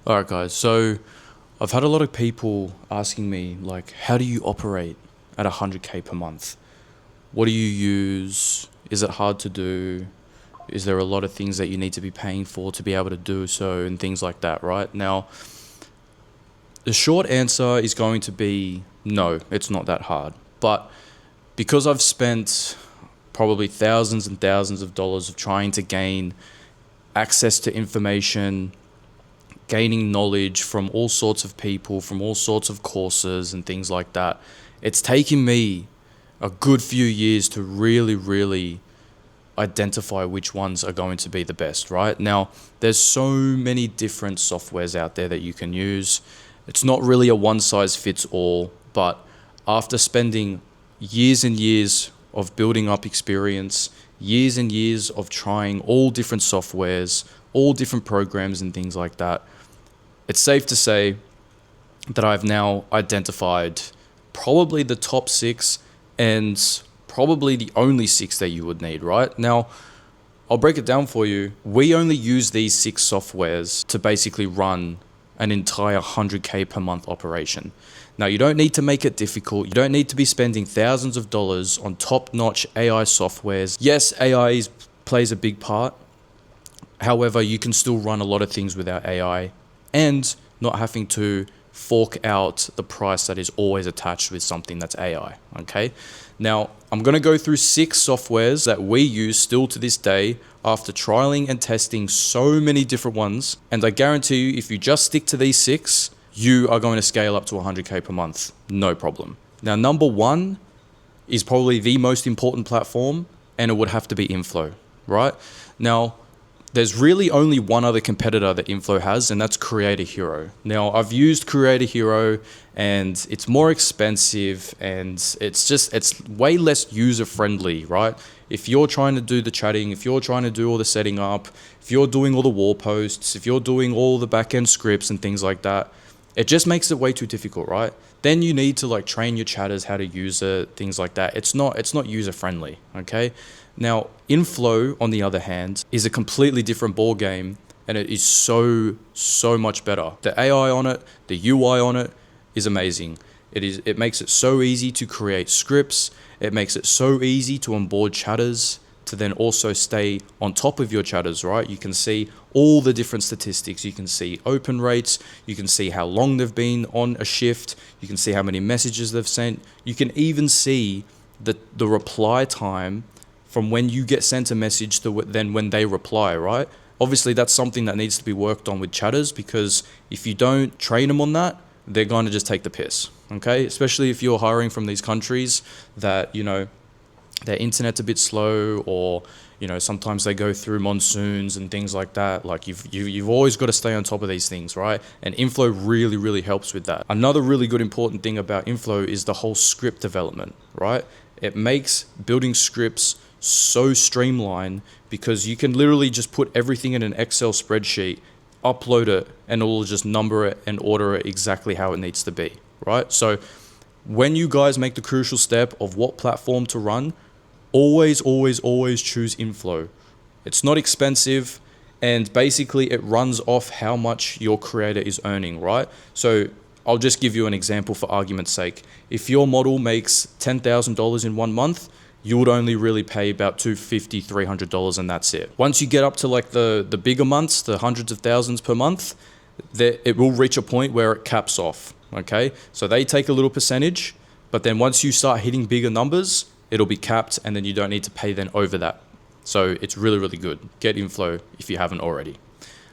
All right, guys. So I've had a lot of people asking me, like, how do you operate at 100K per month? What do you use? Is it hard to do? Is there a lot of things that you need to be paying for to be able to do so and things like that, right? Now, the short answer is going to be no, it's not that hard. But because I've spent probably thousands and thousands of dollars of trying to gain access to information, gaining knowledge from all sorts of people, from all sorts of courses and things like that, it's taken me a good few years to really identify which ones are going to be the best, right? Now, there's so many different softwares out there that you can use. It's not really a one size fits all, but after spending years and years of building up experience, years and years of trying all different softwares, all different programs and things like that, it's safe to say that I've now identified probably the top six and probably the only six that you would need, right? Now, I'll break it down for you. We only use these six softwares to basically run an entire 100K per month operation. Now, you don't need to make it difficult. You don't need to be spending thousands of dollars on top-notch AI softwares. Yes, AI plays a big part. However, you can still run a lot of things without AI and not having to fork out the price that is always attached with something that's AI, okay? Now, I'm gonna go through six softwares that we use still to this day after trialing and testing so many different ones. And I guarantee you, if you just stick to these six, you are going to scale up to 100K per month, no problem. Now, number one is probably the most important platform, and it would have to be Inflow, right? Now, there's really only one other competitor that Inflow has, and that's Creator Hero. Now, I've used Creator Hero, and it's more expensive, and it's way less user-friendly, right? If you're trying to do the chatting, if you're trying to do all the setting up, if you're doing all the wall posts, if you're doing all the back-end scripts and things like that, it just makes it way too difficult, right? Then you need to like train your chatters how to use it, things like that. It's not user-friendly, okay? Now, Inflow, on the other hand, is a completely different ball game, and it is so much better. The AI on it, the UI on it is amazing. It makes it so easy to create scripts. It makes it so easy to onboard chatters, to then also stay on top of your chatters, right? You can see all the different statistics. You can see open rates. You can see how long they've been on a shift. You can see how many messages they've sent. You can even see the reply time from when you get sent a message to then when they reply, right? Obviously, that's something that needs to be worked on with chatters, because if you don't train them on that, they're going to just take the piss, okay? Especially if you're hiring from these countries that, you know, their internet's a bit slow, or, you know, sometimes they go through monsoons and things like that. Like you've always got to stay on top of these things, right? And Inflow really helps with that. Another really good important thing about Inflow is the whole script development, right? It makes building scripts so streamlined, because you can literally just put everything in an Excel spreadsheet, upload it, and it will just number it and order it exactly how it needs to be, right? So when you guys make the crucial step of what platform to run, always choose Inflow. It's not expensive, and basically it runs off how much your creator is earning, right? So I'll just give you an example for argument's sake. If your model makes $10,000 in 1 month, you would only really pay about $250, $300, and that's it. Once you get up to like the bigger months, the hundreds of thousands per month, it will reach a point where it caps off, okay? So they take a little percentage, but then once you start hitting bigger numbers, it'll be capped, and then you don't need to pay then over that. So it's really good. Get Inflow if you haven't already.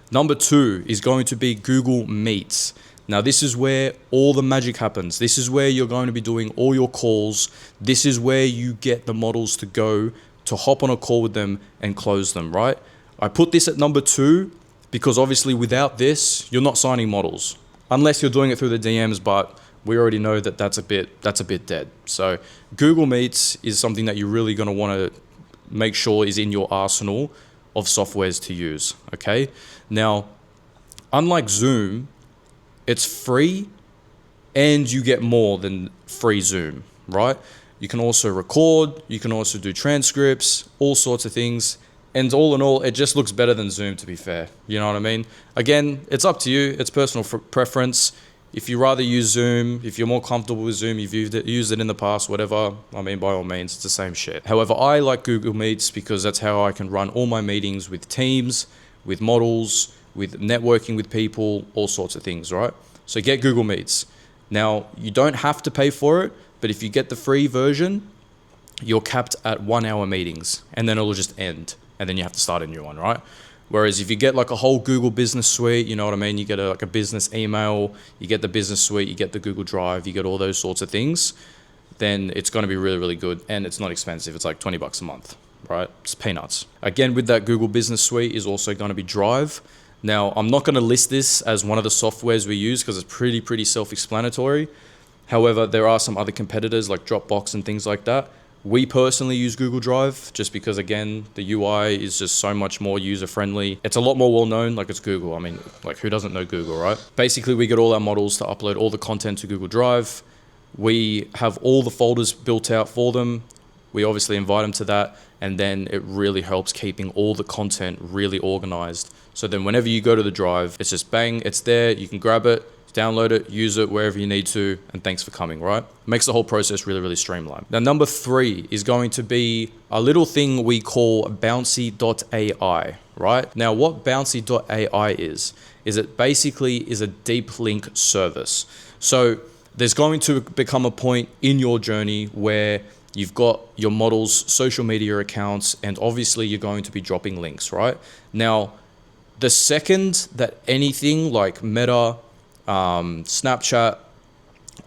Number two is going to be Google Meets. Now, this is where all the magic happens. This is where you're going to be doing all your calls. This is where you get the models to go to hop on a call with them and close them, right? I put this at number two because obviously without this, you're not signing models, unless you're doing it through the DMs, but we already know that that's a bit dead. So Google Meets is something that you're really going to want to make sure is in your arsenal of softwares to use, okay? Now, unlike Zoom, it's free and you get more than free Zoom, right? You can also record, you can also do transcripts, all sorts of things. And all in all, it just looks better than Zoom, to be fair. You know what I mean? Again, it's up to you. It's personal preference. If you rather use Zoom, if you're more comfortable with Zoom, you've used it in the past, whatever, I mean, by all means, it's the same shit. However, I like Google Meets because that's how I can run all my meetings with teams, with models, with networking with people, all sorts of things, right? So get Google Meets. Now, you don't have to pay for it, but if you get the free version, you're capped at 1 hour meetings, and then it'll just end, and then you have to start a new one, right? Whereas if you get like a whole Google Business Suite, you know what I mean? You get like a business email, you get the business suite, you get the Google Drive, you get all those sorts of things, then it's going to be really, really good. And it's not expensive. It's like $20 a month, right? It's peanuts. Again, with that Google Business Suite is also going to be Drive. Now, I'm not going to list this as one of the softwares we use because it's pretty self-explanatory. However, there are some other competitors like Dropbox and things like that. We personally use Google Drive just because, again, the UI is just so much more user-friendly. It's a lot more well-known, like it's Google. I mean, like who doesn't know Google, right? Basically, we get all our models to upload all the content to Google Drive. We have all the folders built out for them. We obviously invite them to that. And then it really helps keeping all the content really organized. So then whenever you go to the Drive, it's just bang, it's there. You can grab it, download it, use it wherever you need to, and thanks for coming, right? Makes the whole process really, really streamlined. Now, number 3 is going to be a little thing we call bouncy.ai, right? Now, what bouncy.ai is it basically is a deep link service. So there's going to become a point in your journey where you've got your model's social media accounts, and obviously you're going to be dropping links, right? Now, the second that anything like Meta, Snapchat,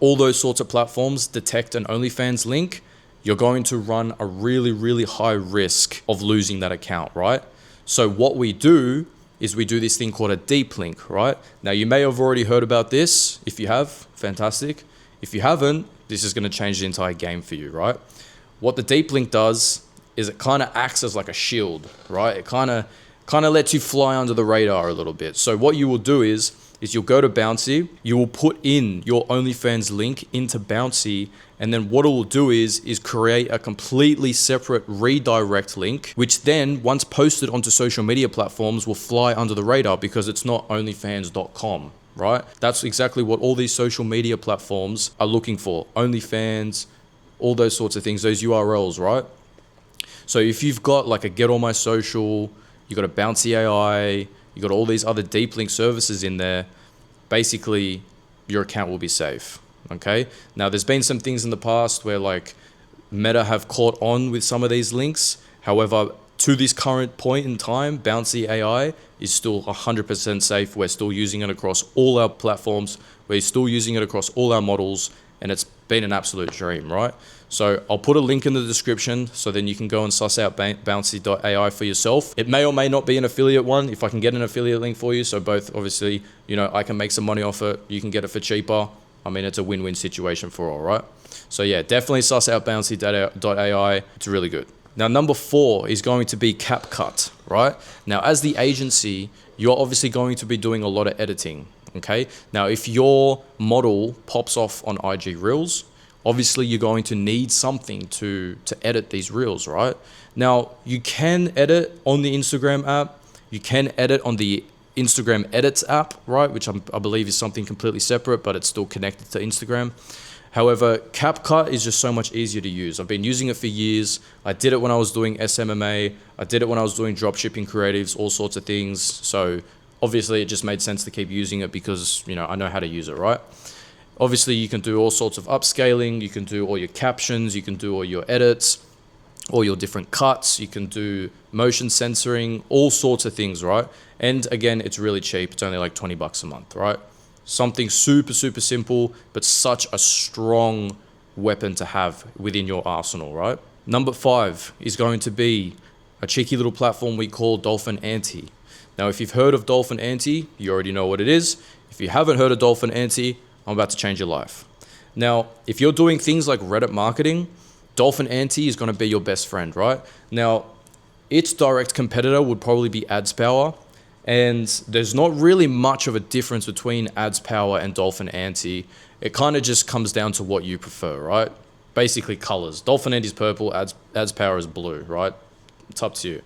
all those sorts of platforms detect an OnlyFans link, you're going to run a really, really high risk of losing that account, right? So what we do is we do this thing called a deep link, right? Now, you may have already heard about this. If you have, fantastic. If you haven't, this is going to change the entire game for you, right? What the deep link does is it kind of acts as like a shield, right? It kind of lets you fly under the radar a little bit. So what you will do is you'll go to Bouncy, you will put in your OnlyFans link into Bouncy, and then what it will do is create a completely separate redirect link, which then, once posted onto social media platforms, will fly under the radar because it's not onlyfans.com, right? That's exactly what all these social media platforms are looking for. OnlyFans, all those sorts of things, those URLs, right? So if you've got like a Get All My Social, you got a Bouncy AI, you got all these other deep link services in there, basically your account will be safe, okay? Now, there's been some things in the past where like Meta have caught on with some of these links. However, to this current point in time, Bouncy AI is still 100% safe. We're still using it across all our platforms. We're still using it across all our models, and it's been an absolute dream, right? So I'll put a link in the description so then you can go and suss out bouncy.ai for yourself. It may or may not be an affiliate one if I can get an affiliate link for you. So both, obviously, you know, I can make some money off it. You can get it for cheaper. I mean, it's a win-win situation for all, right? So yeah, definitely suss out bouncy.ai. It's really good. Now, number 4 is going to be CapCut, right? Now, as the agency, you're obviously going to be doing a lot of editing, okay? Now, if your model pops off on IG Reels, obviously you're going to need something to edit these Reels, right? Now, you can edit on the Instagram app. You can edit on the Instagram Edits app, right? Which I believe is something completely separate, but it's still connected to Instagram. However, CapCut is just so much easier to use. I've been using it for years. I did it when I was doing SMMA. I did it when I was doing dropshipping creatives, all sorts of things. So obviously it just made sense to keep using it because, you know, I know how to use it, right? Obviously you can do all sorts of upscaling. You can do all your captions. You can do all your edits, all your different cuts. You can do motion censoring, all sorts of things, right? And again, it's really cheap. It's only like $20 a month, right? Something super, super simple, but such a strong weapon to have within your arsenal, right? Number 5 is going to be a cheeky little platform we call Dolphin Ante. Now, if you've heard of Dolphin Ante, you already know what it is. If you haven't heard of Dolphin Ante, I'm about to change your life. Now, if you're doing things like Reddit marketing, Dolphin Ante is going to be your best friend, right? Now, its direct competitor would probably be AdsPower. And there's not really much of a difference between AdsPower and Dolphin Ante. It kind of just comes down to what you prefer, right? Basically colors. Dolphin Ante is purple, AdsPower is blue, right? It's up to you.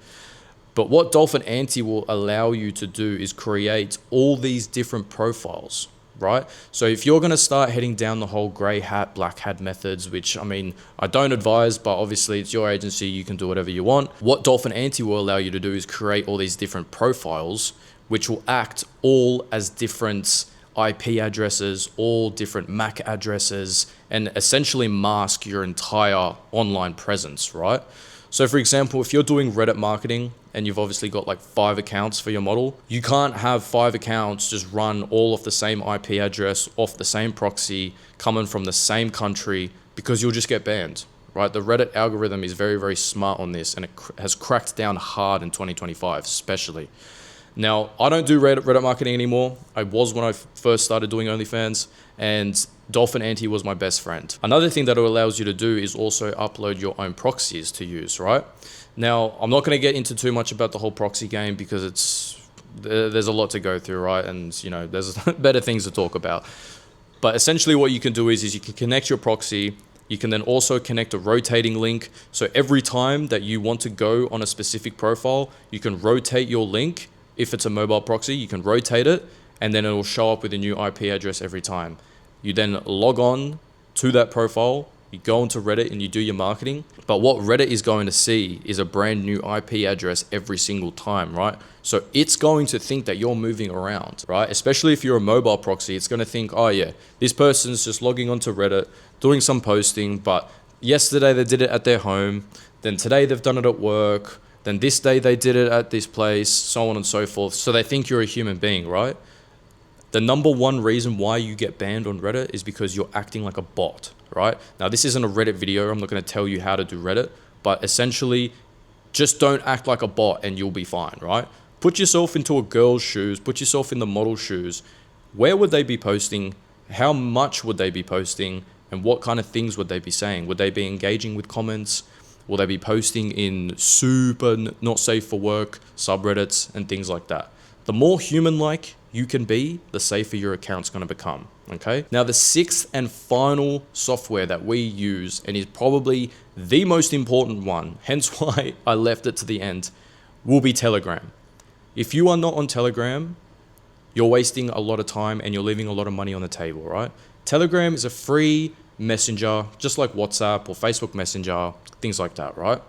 But what Dolphin Anti will allow you to do is create all these different profiles, right? So if you're going to start heading down the whole gray hat, black hat methods, which I mean, I don't advise, but obviously it's your agency, you can do whatever you want. What Dolphin Anti will allow you to do is create all these different profiles, which will act all as different IP addresses, all different MAC addresses, and essentially mask your entire online presence, right? So for example, if you're doing Reddit marketing and you've obviously got like 5 accounts for your model, you can't have 5 accounts just run all off the same IP address, off the same proxy, coming from the same country, because you'll just get banned, right? The Reddit algorithm is very, very smart on this, and it has cracked down hard in 2025, especially. Now, I don't do Reddit marketing anymore. I was when I first started doing OnlyFans, and Dolphin Anti was my best friend. Another thing that it allows you to do is also upload your own proxies to use, right? Now, I'm not going to get into too much about the whole proxy game because there's a lot to go through, right? And, you know, there's better things to talk about. But essentially what you can do is you can connect your proxy. You can then also connect a rotating link. So every time that you want to go on a specific profile, you can rotate your link. If it's a mobile proxy, you can rotate it, and then it will show up with a new IP address every time. You then log on to that profile, you go into Reddit and you do your marketing. But what Reddit is going to see is a brand new IP address every single time, right? So it's going to think that you're moving around, right? Especially if you're a mobile proxy, it's going to think, oh yeah, this person's just logging onto Reddit, doing some posting, but yesterday they did it at their home, then today they've done it at work, then this day they did it at this place, so on and so forth. So they think you're a human being, right? The number one reason why you get banned on Reddit is because you're acting like a bot, right? Now, this isn't a Reddit video. I'm not going to tell you how to do Reddit, but essentially just don't act like a bot and you'll be fine, right? Put yourself into a girl's shoes, put yourself in the model's shoes. Where would they be posting? How much would they be posting? And what kind of things would they be saying? Would they be engaging with comments? Will they be posting in super not safe for work subreddits and things like that? The more human-like you can be, the safer your account's going to become, okay? Now, the 6th and final software that we use, and is probably the most important one, hence why I left it to the end, will be Telegram. If you are not on Telegram, you're wasting a lot of time and you're leaving a lot of money on the table, right? Telegram is a free messenger, just like WhatsApp or Facebook Messenger, things like that, right?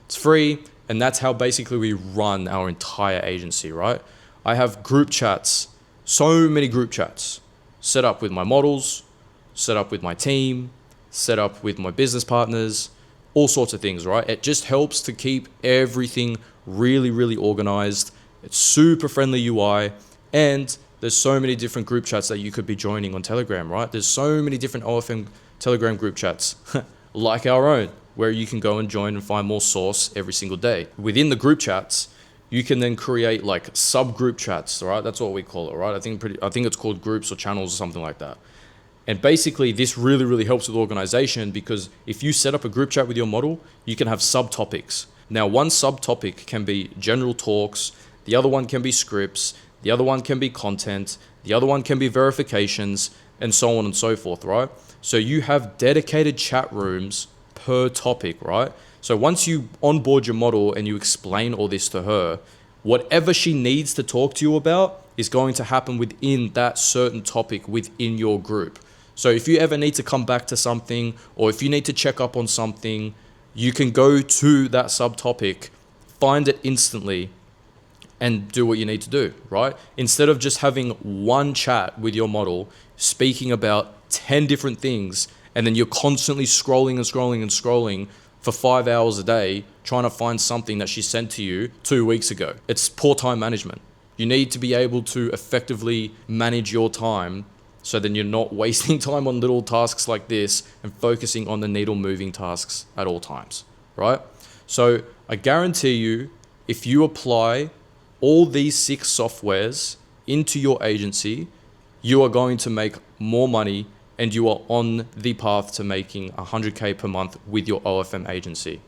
It's free, and that's how basically we run our entire agency, right? I have group chats, so many group chats, set up with my models, set up with my team, set up with my business partners, all sorts of things, right? It just helps to keep everything really, really organized. It's super friendly UI, and there's so many different group chats that you could be joining on Telegram, right? There's so many different OFM Telegram group chats, like our own, where you can go and join and find more source every single day. Within the group chats, you can then create like subgroup chats, right? That's what we call it, right? I think it's called groups or channels or something like that. And basically this really, really helps with organization, because if you set up a group chat with your model, you can have subtopics. Now, one subtopic can be general talks, the other one can be scripts, the other one can be content, the other one can be verifications, and so on and so forth, right? So you have dedicated chat rooms per topic, right? So once you onboard your model and you explain all this to her, whatever she needs to talk to you about is going to happen within that certain topic within your group. So if you ever need to come back to something, or if you need to check up on something, you can go to that subtopic, find it instantly, and do what you need to do, right? Instead of just having one chat with your model, speaking about 10 different things, and then you're constantly scrolling and scrolling and scrolling for 5 hours a day, trying to find something that she sent to you 2 weeks ago. It's poor time management. You need to be able to effectively manage your time, so then you're not wasting time on little tasks like this and focusing on the needle moving tasks at all times, right? So I guarantee you, if you apply all these 6 softwares into your agency, you are going to make more money, and you are on the path to making 100K per month with your OFM agency.